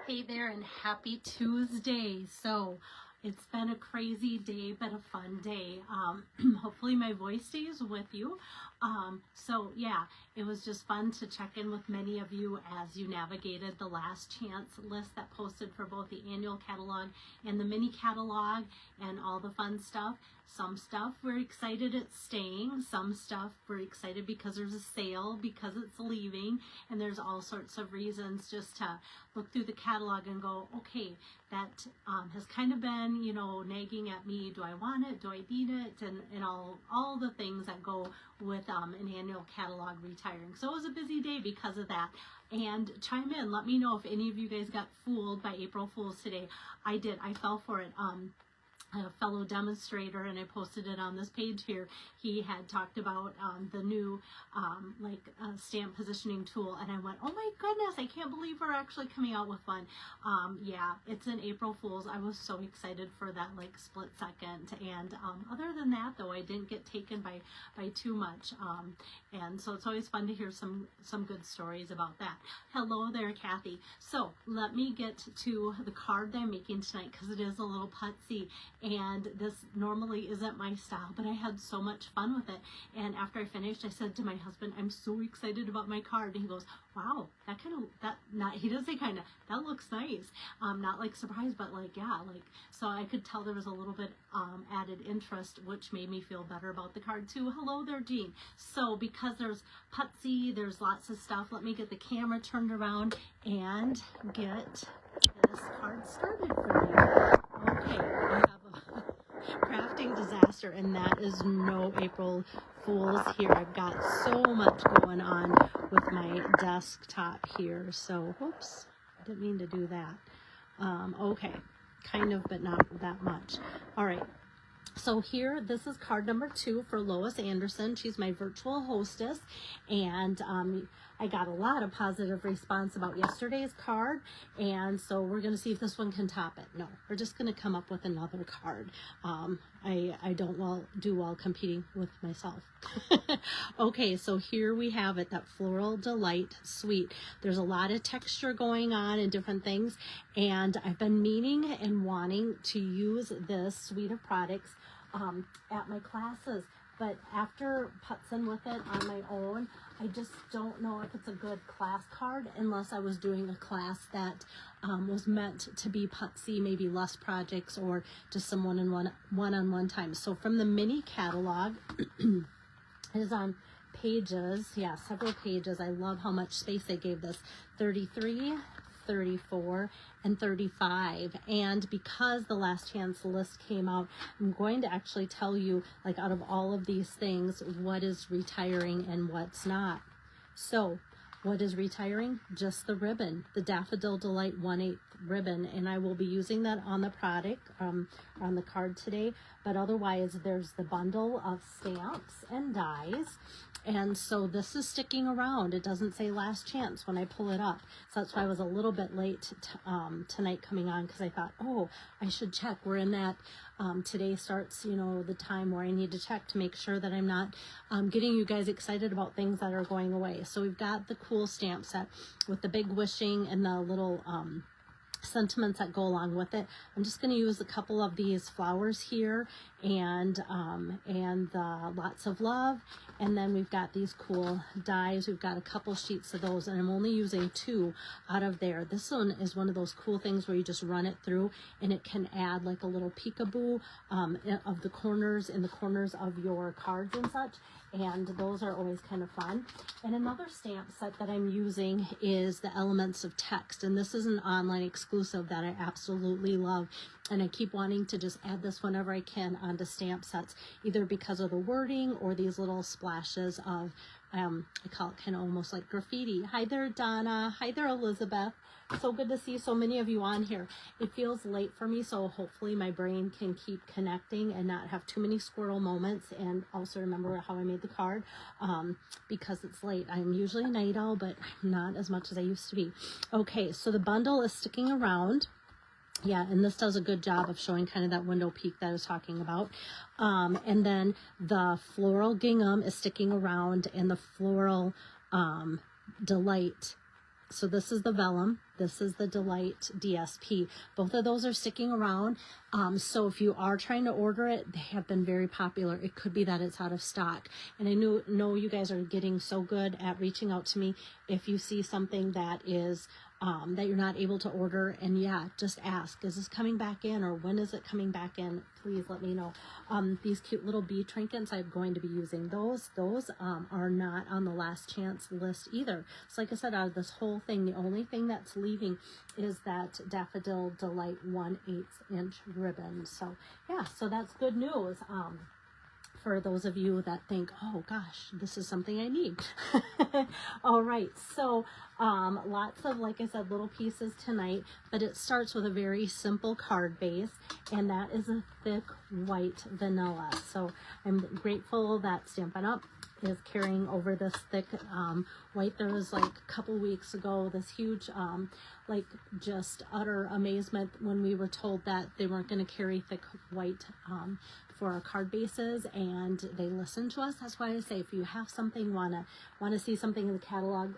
Hey there and happy Tuesday. So it's been a crazy day, but a fun day. Hopefully my voice stays with you. So yeah, it was just fun to check in with many of you as you navigated the last chance list that posted for both the annual catalog and the mini catalog and all the fun stuff. Some stuff we're excited it's staying, some stuff we're excited because there's a sale, because it's leaving, and there's all sorts of reasons just to look through the catalog and go, okay, that has kind of been, you know, nagging at me. Do I want it? Do I need it? And all the things that go with an annual catalog retiring. So it was a busy day because of that. And chime in, let me know if any of you guys got fooled by April Fools today. I did. I fell for it. A fellow demonstrator, and I posted it on this page here, he had talked about the new stamp positioning tool, and I went, oh my goodness, I can't believe we're actually coming out with one. Yeah, it's an April Fool's. I was so excited for that split second, and other than that though, I didn't get taken by too much, and so it's always fun to hear some good stories about that. Hello there, Kathy. So let me get to the card that I'm making tonight, because it is a little putsy. And this normally isn't my style, but I had so much fun with it. And after I finished, I said to my husband, I'm so excited about my card. And he goes, wow, he doesn't say kind of, that looks nice. Not like surprised, but yeah, so I could tell there was a little bit added interest, which made me feel better about the card too. Hello there, Jean. So because there's putsy, there's lots of stuff, let me get the camera turned around and get this card started for you. Okay, I have crafting disaster, and that is no April Fools here. I've got so much going on with my desktop here, so whoops, didn't mean to do that. Okay, kind of, but not that much. All right, so here, this is card number 2 for Lois Anderson. She's my virtual hostess, and I got a lot of positive response about yesterday's card, and so we're going to see if this one can top it. No, we're just going to come up with another card. I don't do well competing with myself. Okay, so here we have it, that Floral Delight Suite. There's a lot of texture going on and different things, and I've been meaning and wanting to use this suite of products at my classes, but after putzing with it on my own, I just don't know if it's a good class card unless I was doing a class that was meant to be putsy, maybe less projects or just some one-on-one time. So from the mini catalog, it is on pages, yeah, several pages. I love how much space they gave this, 33, 34, and 35. And because the last chance list came out, I'm going to actually tell you, out of all of these things, what is retiring and what's not. So what is retiring? Just the ribbon, the Daffodil Delight 1/8 ribbon, and I will be using that on the product, on the card today. But otherwise, there's the bundle of stamps and dies. And so this is sticking around. It doesn't say last chance when I pull it up. So that's why I was a little bit late tonight coming on, because I thought, oh, I should check. We're in that, today starts, the time where I need to check to make sure that I'm not getting you guys excited about things that are going away. So we've got the cool stamp set with the big wishing and the little sentiments that go along with it. I'm just going to use a couple of these flowers here and lots of love, and then we've got these cool dies. We've got a couple sheets of those, and I'm only using 2 out of there. This one is one of those cool things where you just run it through and it can add like a little peekaboo of the corners of your cards and such, and those are always kind of fun. And another stamp set that I'm using is the Elements of Text, and this is an online exclusive that I absolutely love, and I keep wanting to just add this whenever I can onto stamp sets, either because of the wording or these little splashes of I call it kind of almost like graffiti. Hi there, Donna. Hi there, Elizabeth. So good to see so many of you on here. It feels late for me, so hopefully my brain can keep connecting and not have too many squirrel moments, and also remember how I made the card, because it's late. I'm usually a night owl, but not as much as I used to be. Okay, so the bundle is sticking around. Yeah, and this does a good job of showing kind of that window peak that I was talking about. And then the Floral Gingham is sticking around, and the Floral Delight So this is the Vellum, this is the Delight DSP. Both of those are sticking around. So if you are trying to order it, they have been very popular. It could be that it's out of stock. And I know you guys are getting so good at reaching out to me if you see something that is that you're not able to order, and yeah, just ask, is this coming back in, or when is it coming back in? Please let me know. These cute little bee trinkets, I'm going to be using those. Those are not on the last chance list either. So like I said, out of this whole thing, the only thing that's leaving is that Daffodil Delight 1/8 inch ribbon. So yeah, so that's good news. For those of you that think, oh gosh, this is something I need. All right, so lots of, like I said, little pieces tonight, but it starts with a very simple card base, and that is a thick white vanilla. So I'm grateful that Stampin' Up! Is carrying over this thick white. There was like a couple weeks ago this huge like just utter amazement when we were told that they weren't going to carry thick white for our card bases, and they listened to us. That's why I say, if you have something, want to see something in the catalog,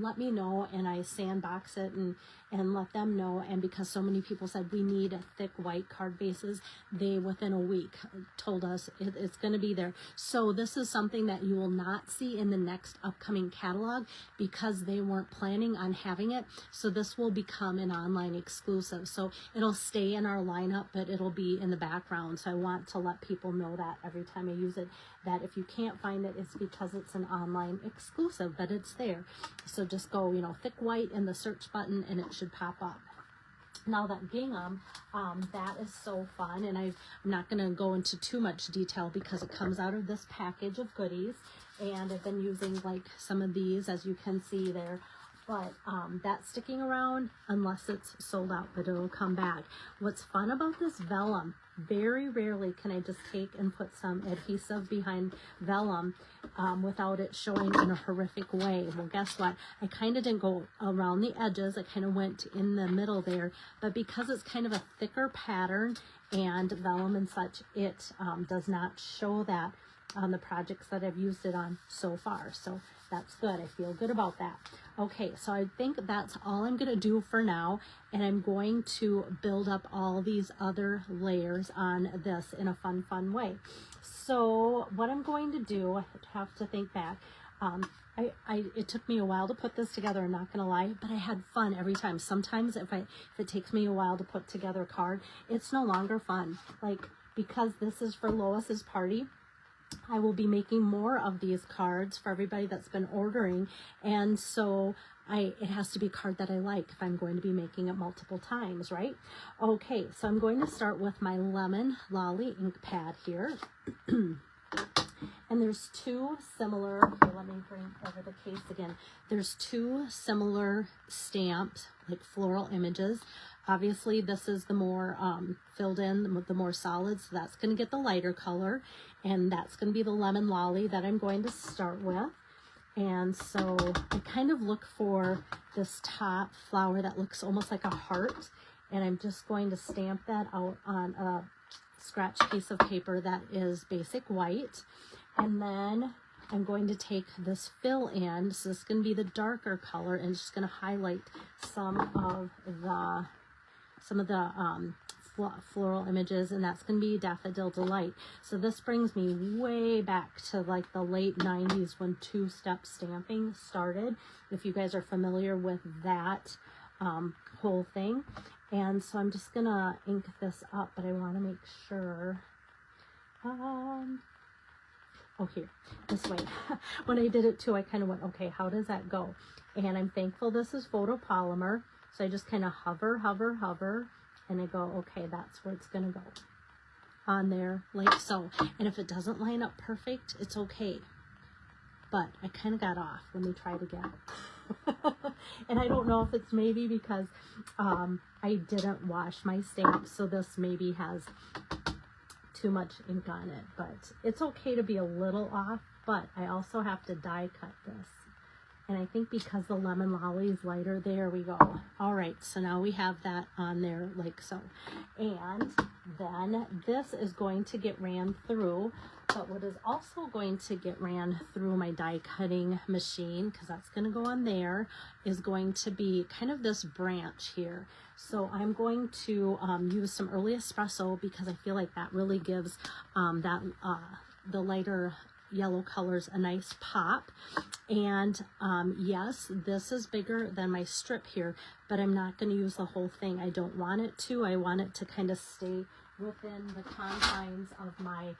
let me know, and I sandbox it and let them know. And because so many people said we need a thick white card bases, they within a week told us it's going to be there. So this is something that you will not see in the next upcoming catalog because they weren't planning on having it. So this will become an online exclusive. So it'll stay in our lineup, but it'll be in the background. So I want to let people know that every time I use it, that if you can't find it, it's because it's an online exclusive, but it's there. So just go, thick white in the search button and it should pop up. Now that gingham, that is so fun, and I'm not going to go into too much detail because it comes out of this package of goodies, and I've been using like some of these, as you can see there. But that's sticking around unless it's sold out, but it'll come back. What's fun about this vellum, very rarely can I just take and put some adhesive behind vellum without it showing in a horrific way. Well, guess what? I kind of didn't go around the edges. I kind of went in the middle there. But because it's kind of a thicker pattern and vellum and such, it does not show that on the projects that I've used it on so far. So that's good. I feel good about that. Okay, so I think that's all I'm going to do for now, and I'm going to build up all these other layers on this in a fun way. So what I'm going to do, I have to think back, it took me a while to put this together, I'm not going to lie, but I had fun every time. Sometimes if it takes me a while to put together a card, it's no longer fun. Like, because this is for Lois's party, I will be making more of these cards for everybody that's been ordering, and so it has to be a card that I like if I'm going to be making it multiple times, right? Okay, so I'm going to start with my Lemon Lolly ink pad here. And there's two similar, here, let me bring over the case again. There's two similar stamps, like floral images. Obviously, this is the more filled in, the more solid, so that's going to get the lighter color. And that's going to be the Lemon Lolly that I'm going to start with. And so I kind of look for this top flower that looks almost like a heart. And I'm just going to stamp that out on a scratch piece of paper that is basic white. And then I'm going to take this fill in, so this is going to be the darker color, and just going to highlight some of the floral images, and that's going to be Daffodil Delight. So this brings me way back to like the late 90s when two-step stamping started, if you guys are familiar with that whole thing. And so I'm just gonna ink this up, but I want to make sure oh, here, this way. When I did it too, I kind of went, okay, how does that go? And I'm thankful this is photopolymer, so I just kind of hover, and I go, okay, that's where it's going to go on there, like so. And if it doesn't line up perfect, it's okay. But I kind of got off. Let me try it again. And I don't know if it's maybe because I didn't wash my stamp, so this maybe has too much ink on it, but it's okay to be a little off. But I also have to die cut this, And I think because the lemon lolly is lighter, there we go. All right, so now we have that on there like so. And then this is going to get ran through, but what is also going to get ran through my die cutting machine, because that's going to go on there, is going to be kind of this branch here. So I'm going to use some early espresso because I feel like that really gives the lighter yellow colors a nice pop. And yes, this is bigger than my strip here, but I'm not going to use the whole thing. I don't want it to. I want it to kind of stay within the confines of my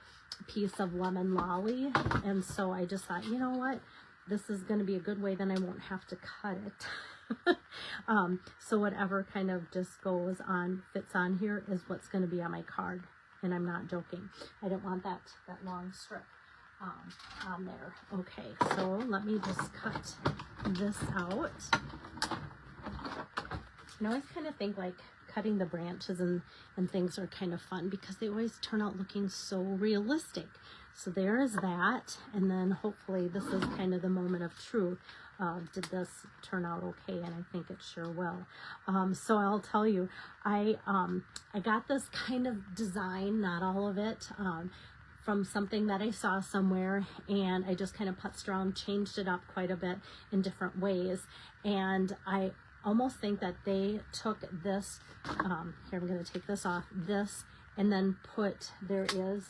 piece of lemon lolly. And so I just thought, you know what, this is going to be a good way, then I won't have to cut it. So whatever kind of just goes on, fits on here, is what's going to be on my card. And I'm not joking. I don't want that long strip on there. Okay, so let me just cut this out. And I always kind of think like cutting the branches and things are kind of fun because they always turn out looking so realistic. So there is that, and then hopefully this is kind of the moment of truth. Did this turn out okay? And I think it sure will. So I'll tell you, I got this kind of design, not all of it, from something that I saw somewhere, and I just kind of putzed around, changed it up quite a bit in different ways. And I almost think that they took this, here I'm going to take this off, this, and then put, there is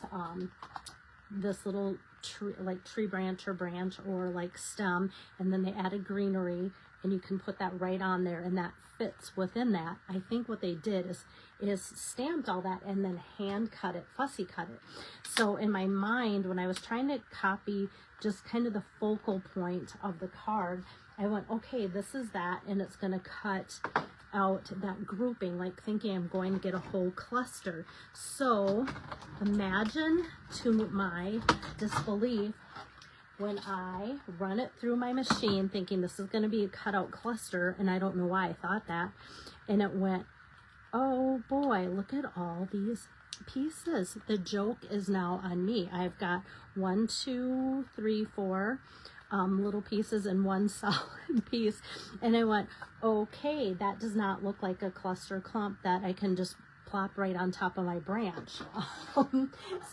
this little tree, like tree branch or like stem, and then they added greenery, and you can put that right on there, and that fits within that. I think what they did is stamped all that and then hand cut it, fussy cut it. So in my mind, when I was trying to copy just kind of the focal point of the card, I went, okay, this is that, and it's going to cut out that grouping, like thinking I'm going to get a whole cluster. So imagine, to my disbelief, when I run it through my machine thinking this is going to be a cutout cluster, and I don't know why I thought that, and it went, oh boy, look at all these pieces. The joke is now on me. I've got 1, 2, 3, 4 little pieces and one solid piece, and I went, okay, that does not look like a cluster clump that I can just plop right on top of my branch.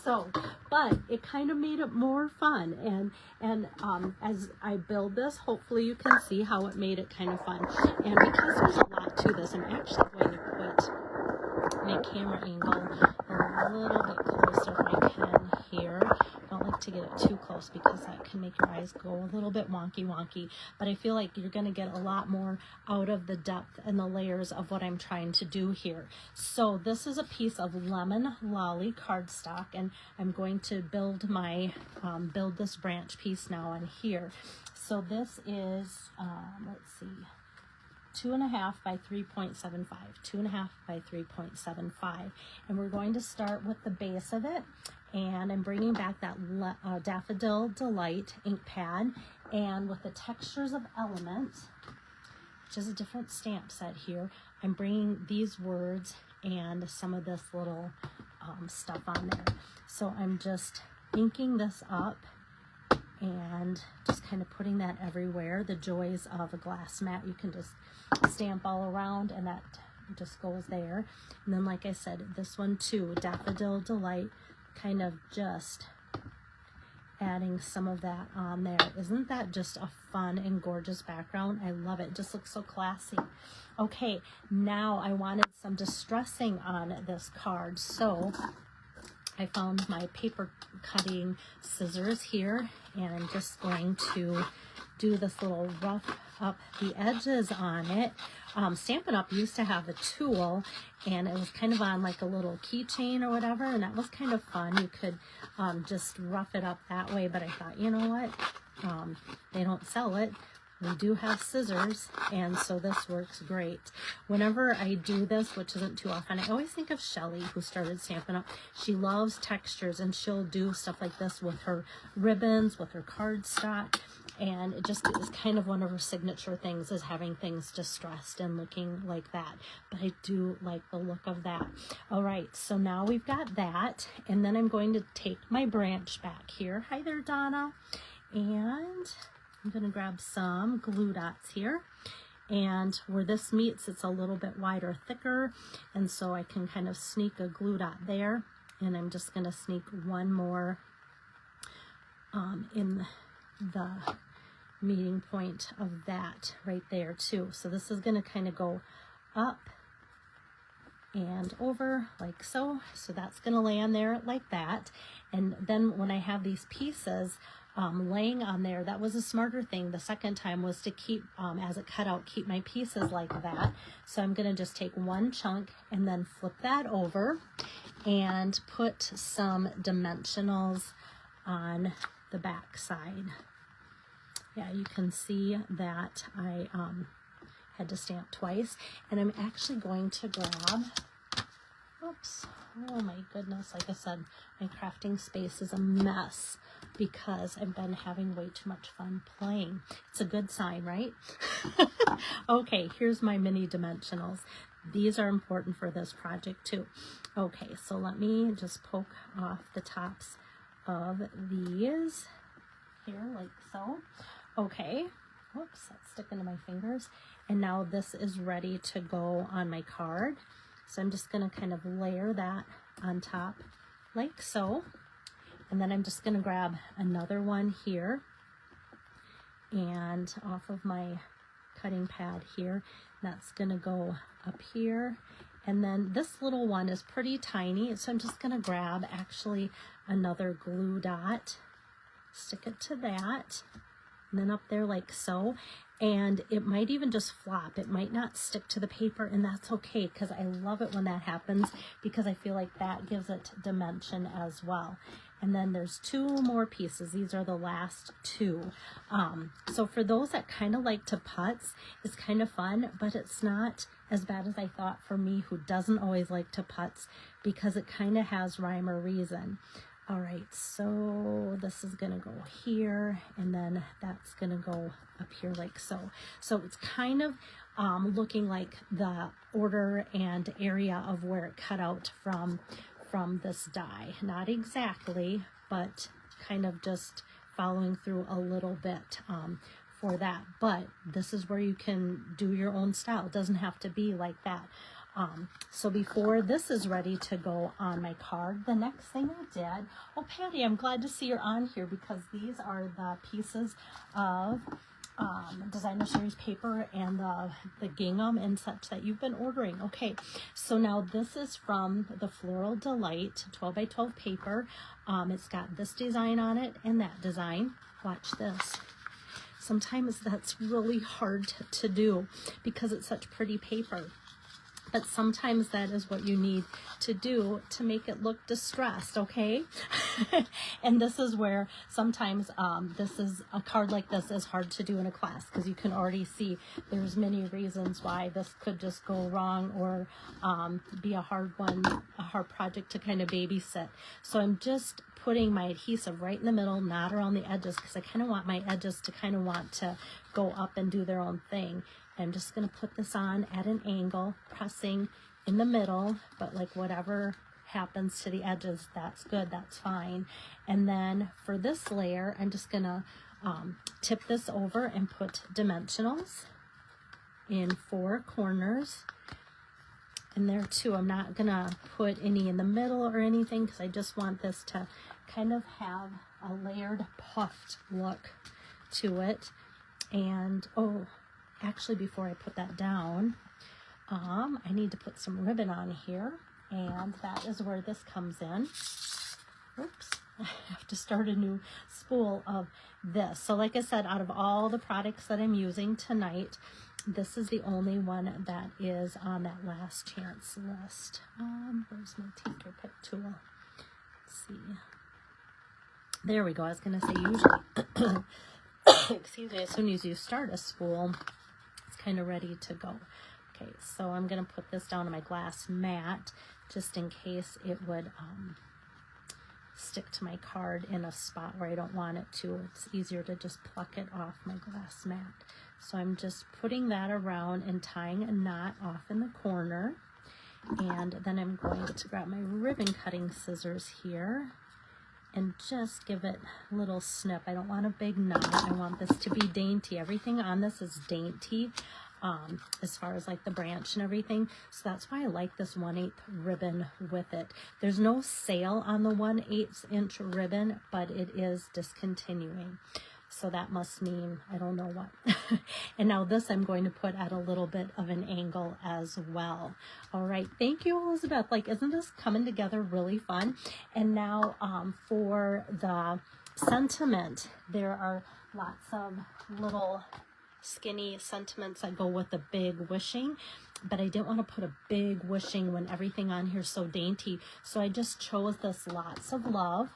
So, but it kind of made it more fun, and as I build this, hopefully you can see how it made it kind of fun. And because there's a lot to this, I'm actually going to put my camera angle a little bit closer if I can here. I don't like to get it too close because that can make your eyes go a little bit wonky, but I feel like you're going to get a lot more out of the depth and the layers of what I'm trying to do here. So this is a piece of lemon lolly cardstock, and I'm going to build my build this branch piece now on here. So this is let's see, 2.5 by 3.75, 2.5 by 3.75, and we're going to start with the base of it. And I'm bringing back that Daffodil Delight ink pad, and with the Textures of Element, which is a different stamp set here, I'm bringing these words and some of this little stuff on there. So I'm just inking this up and just kind of putting that everywhere. The joys of a glass mat, you can just stamp all around, and that just goes there. And then, like I said, this one too, Daffodil Delight, kind of just adding some of that on there. Isn't that just a fun and gorgeous background? I love it. It just looks so classy. Okay, now I wanted some distressing on this card, so I found my paper cutting scissors here, and I'm just going to do this little rough up the edges on it. Stampin' Up! Used to have a tool, and it was kind of on like a little keychain or whatever, and that was kind of fun. You could just rough it up that way, but I thought, you know what, they don't sell it. We do have scissors, and so this works great. Whenever I do this, which isn't too often, I always think of Shelly, who started Stampin' Up! She loves textures, and she'll do stuff like this with her ribbons, with her cardstock, and it just is kind of one of her signature things, is having things distressed and looking like that. But I do like the look of that. All right, so now we've got that, and then I'm going to take my branch back here. Hi there, Donna. And I'm going to grab some glue dots here. And where this meets, it's a little bit wider, thicker, and so I can kind of sneak a glue dot there, and I'm just going to sneak one more in the meeting point of that right there too. So this is going to kind of go up and over like so. So that's going to land there like that. And then when I have these pieces laying on there, that was a smarter thing the second time, was to keep, as it cut out, keep my pieces like that. So I'm going to just take one chunk and then flip that over and put some dimensionals on the back side. Yeah, you can see that I had to stamp twice, and I'm actually going to grab, oops, oh my goodness, like I said, my crafting space is a mess because I've been having way too much fun playing. It's a good sign, right? Okay, here's my mini dimensionals. These are important for this project too. Okay, so let me just poke off the tops of these here like so. Okay, whoops, that's sticking to my fingers. And now this is ready to go on my card. So I'm just going to kind of layer that on top like so. And then I'm just going to grab another one here and off of my cutting pad here. That's going to go up here. And then this little one is pretty tiny, so I'm just going to grab actually another glue dot, stick it to that, and then up there like so. And it might even just flop. It might not stick to the paper, and that's okay, because I love it when that happens, because I feel like that gives it dimension as well. And then there's two more pieces. These are the last two. So for those that kind of like to putz, it's kind of fun, but it's not as bad as I thought for me, who doesn't always like to putz, because it kind of has rhyme or reason. All right, so this is gonna go here, and then that's gonna go up here like so. So it's kind of looking like the order and area of where it cut out from this die. Not exactly, but kind of just following through a little bit for that. But this is where you can do your own style. It doesn't have to be like that. So before this is ready to go on my card, the next thing I did, oh Patty, I'm glad to see you're on here, because these are the pieces of designer series paper and the gingham and such that you've been ordering. Okay, so now this is from the Floral Delight 12 by 12 paper. It's got this design on it and that design. Watch this. Sometimes that's really hard to do because it's such pretty paper. But sometimes that is what you need to do to make it look distressed, okay? And this is where sometimes this is a card like this is hard to do in a class, because you can already see there's many reasons why this could just go wrong or be a hard project to kind of babysit. So I'm just putting my adhesive right in the middle, not around the edges, because I kind of want my edges to kind of want to go up and do their own thing. I'm just going to put this on at an angle, pressing in the middle, but like whatever happens to the edges, that's good, that's fine. And then for this layer, I'm just going to tip this over and put dimensionals in 4 corners. And there too, I'm not going to put any in the middle or anything, because I just want this to kind of have a layered, puffed look to it. And, oh, actually, before I put that down, I need to put some ribbon on here, and that is where this comes in. Oops, I have to start a new spool of this. So like I said, out of all the products that I'm using tonight, this is the only one that is on that last chance list. Where's my tinker pick tool? Let's see. There we go. I was going to say usually, excuse me, as soon as you start a spool, it's kind of ready to go. Okay, so I'm going to put this down on my glass mat just in case it would stick to my card in a spot where I don't want it to. It's easier to just pluck it off my glass mat. So I'm just putting that around and tying a knot off in the corner. And then I'm going to grab my ribbon cutting scissors here and just give it a little snip. I don't want a big knot. I want this to be dainty. Everything on this is dainty as far as like the branch and everything. So that's why I like this 1/8 ribbon with it. There's no sale on the 1/8 inch ribbon, but it is discontinuing. So that must mean, I don't know what. And now this I'm going to put at a little bit of an angle as well. All right, thank you, Elizabeth. Like, isn't this coming together really fun? And now for the sentiment, there are lots of little skinny sentiments that go with the big wishing, but I didn't want to put a big wishing when everything on here is so dainty. So I just chose this lots of love.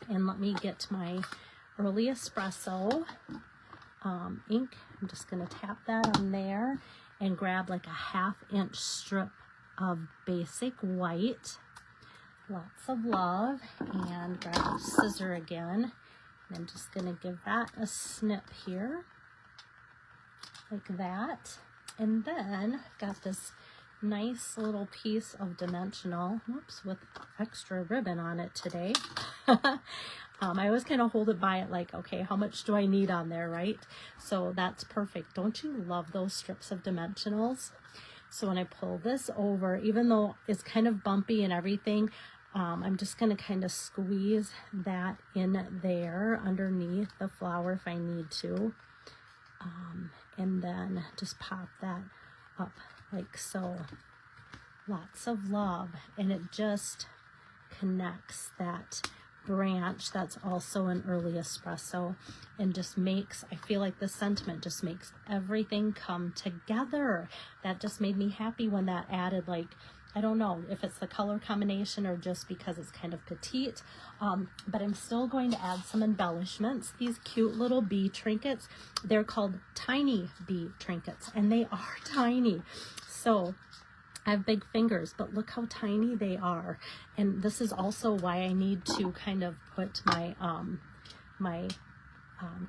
And let me get my early espresso ink. I'm just going to tap that on there and grab like a 1/2 inch strip of basic white. Lots of love, and grab a scissor again. And I'm just going to give that a snip here, like that. And then got this nice little piece of dimensional, whoops, with extra ribbon on it today. I always kind of hold it by it like, okay, how much do I need on there, right? So that's perfect. Don't you love those strips of dimensionals? So when I pull this over, even though it's kind of bumpy and everything, I'm just going to kind of squeeze that in there underneath the flower if I need to. And then just pop that up like so. Lots of love, and it just connects that branch that's also an early espresso, and just makes, I feel like the sentiment just makes everything come together. That just made me happy when that added, like, I don't know if it's the color combination or just because it's kind of petite, but I'm still going to add some embellishments. These cute little bee trinkets, they're called tiny bee trinkets, and they are tiny. So I have big fingers, but look how tiny they are. And this is also why I need to kind of put my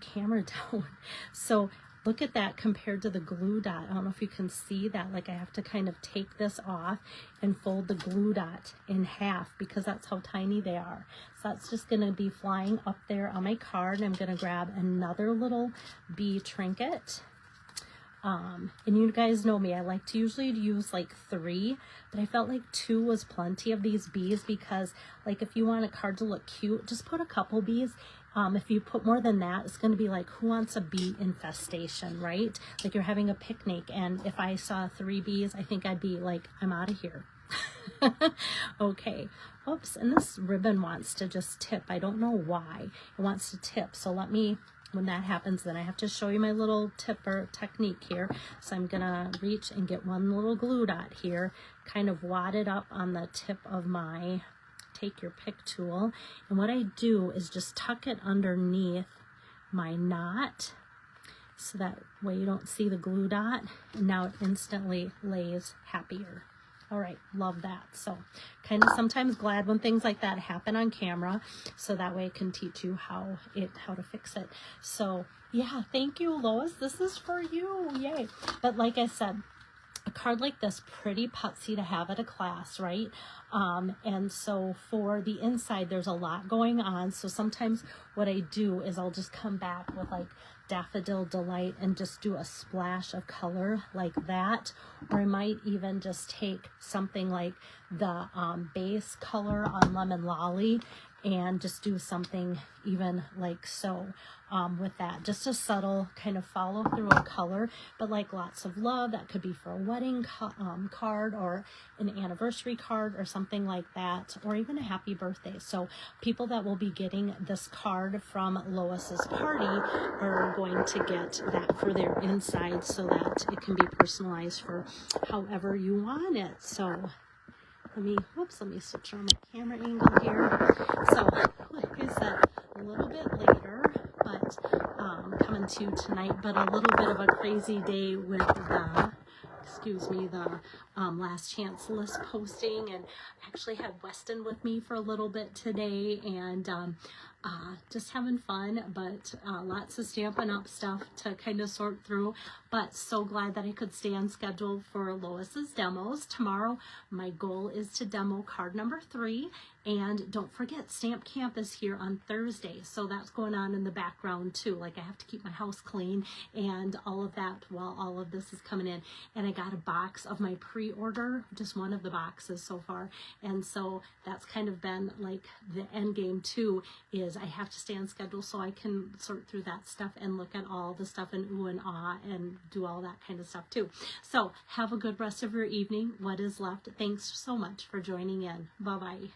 camera down. So look at that compared to the glue dot. I don't know if you can see that. Like, I have to kind of take this off and fold the glue dot in half because that's how tiny they are. So that's just going to be flying up there on my card. And I'm going to grab another little bee trinket. And you guys know me, I like to usually use like 3, but I felt like 2 was plenty of these bees because, like, if you want a card to look cute, just put a couple bees. If you put more than that, it's going to be like, who wants a bee infestation, right? Like you're having a picnic, and if I saw 3 bees, I think I'd be like, I'm out of here. Okay. Oops. And this ribbon wants to just tip. I don't know why it wants to tip. So let me, when that happens, then I have to show you my little tipper technique here. So I'm going to reach and get one little glue dot here, kind of wad it up on the tip of my take your pick tool. And what I do is just tuck it underneath my knot so that way you don't see the glue dot. And now it instantly lays happier. All right, love that. So kind of sometimes glad when things like that happen on camera, so that way I can teach you how to fix it. So yeah, thank you, Lois. This is for you. Yay. But like I said, a card like this, pretty putsy to have at a class, right? And so for the inside, there's a lot going on. So sometimes what I do is I'll just come back with like Daffodil Delight and just do a splash of color like that. Or I might even just take something like the base color on Lemon Lolly and just do something even like so with that. Just a subtle kind of follow through a color, but like lots of love. That could be for a wedding card or an anniversary card or something like that, or even a happy birthday. So people that will be getting this card from Lois's party are going to get that for their inside so that it can be personalized for however you want it. So let me switch on my camera angle here. So like I said, a little bit later, but coming to you tonight, but a little bit of a crazy day with the last chance list posting, and actually had Weston with me for a little bit today, and just having fun, but lots of Stampin' Up stuff to kind of sort through. But so glad that I could stay on schedule for Lois's demos. Tomorrow, my goal is to demo card number 3. And don't forget, Stamp Camp is here on Thursday, so that's going on in the background too. Like, I have to keep my house clean and all of that while all of this is coming in. And I got a box of my pre-order, just one of the boxes so far. And so that's kind of been like the end game too, is I have to stay on schedule so I can sort through that stuff and look at all the stuff in ooh and ah and do all that kind of stuff too. So have a good rest of your evening, what is left. Thanks so much for joining in. Bye-bye.